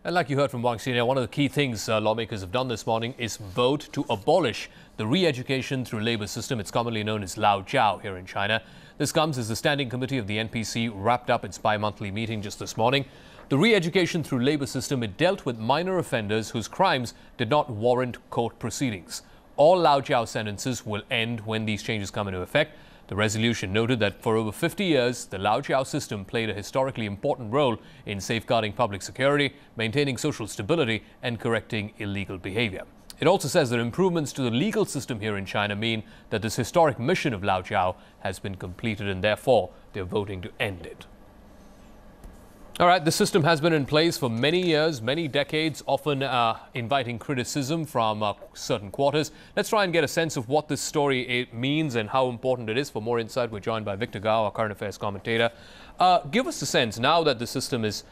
And like you heard from Wang Xinye, one of the key things lawmakers have done this morning is vote to abolish the re-education through labor system. It's commonly known as laojiao here in China. This comes as the standing committee of the NPC wrapped up its bi-monthly meeting just this morning. The re-education through labor system, it dealt with minor offenders whose crimes did not warrant court proceedings. All laojiao sentences will end when these changes come into effect. The resolution noted that for over 50 years, the laojiao system played a historically important role in safeguarding public security, maintaining social stability, and correcting illegal behavior. It also says that improvements to the legal system here in China mean that this historic mission of laojiao has been completed, and therefore they're voting to end it. All right, the system has been in place for many years, many decades, often inviting criticism from certain quarters. Let's try and get a sense of what this story means and how important it is. For more insight, we're joined by Victor Gao, our current affairs commentator. Give us a sense, now that the system is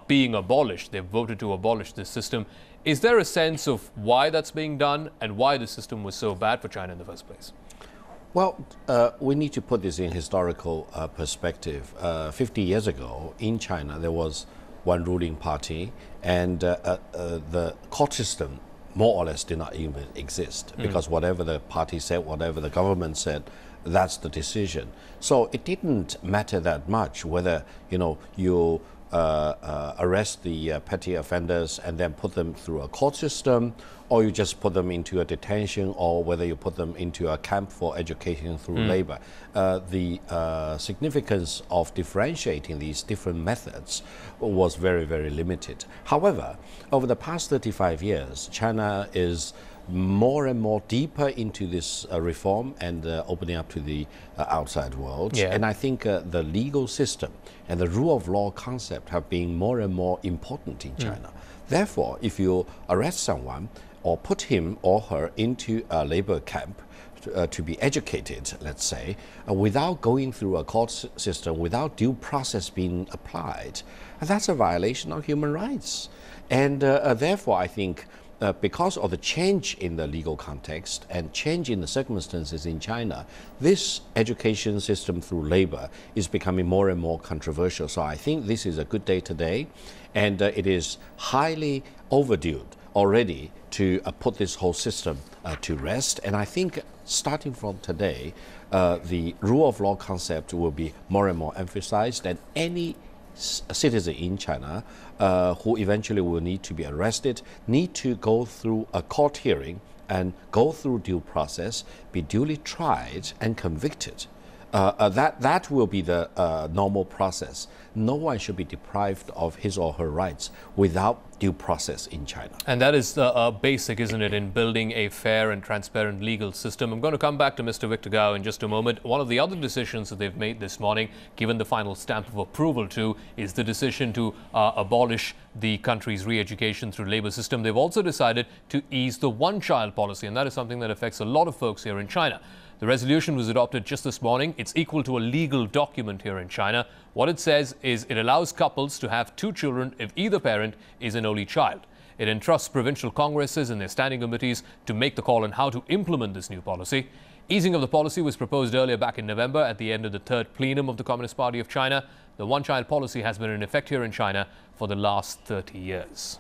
being abolished, they've voted to abolish this system, is there a sense of why that's being done and why the system was so bad for China in the first place? Well, we need to put this in historical perspective. 50 years ago, in China, there was one ruling party, and the court system more or less did not even exist, because whatever the party said, whatever the government said, that's the decision. So it didn't matter that much whether, you arrest the petty offenders and then put them through a court system, or you just put them into a detention, or whether you put them into a camp for education through labor. The significance of differentiating these different methods was very, very limited. However, over the past 35 years, China is more and more deeper into this reform and opening up to the outside world. Yeah. And I think the legal system and the rule of law concept have been more and more important in China. Therefore, if you arrest someone or put him or her into a labor camp to be educated, let's say, without going through a court system, without due process being applied, that's a violation of human rights. And therefore, I think because of the change in the legal context and change in the circumstances in China, this education system through labor is becoming more and more controversial. So I think this is a good day today, and it is highly overdue already to put this whole system to rest. And I think starting from today, the rule of law concept will be more and more emphasized, and any citizen in China who eventually will need to be arrested need to go through a court hearing and go through due process, be duly tried and convicted. That will be the normal process. No one should be deprived of his or her rights without due process in China. And that is basic, isn't it, in building a fair and transparent legal system. I'm going to come back to Mr. Victor Gao in just a moment. One of the other decisions that they've made this morning, given the final stamp of approval to, is the decision to abolish the country's re-education through labor system. They've also decided to ease the one-child policy, and that is something that affects a lot of folks here in China. The resolution was adopted just this morning. It's equal to a legal document here in China. What it says is it allows couples to have 2 children if either parent is an only child. It entrusts provincial congresses and their standing committees to make the call on how to implement this new policy. Easing of the policy was proposed earlier back in November at the end of the 3rd plenum of the Communist Party of China. The one-child policy has been in effect here in China for the last 30 years.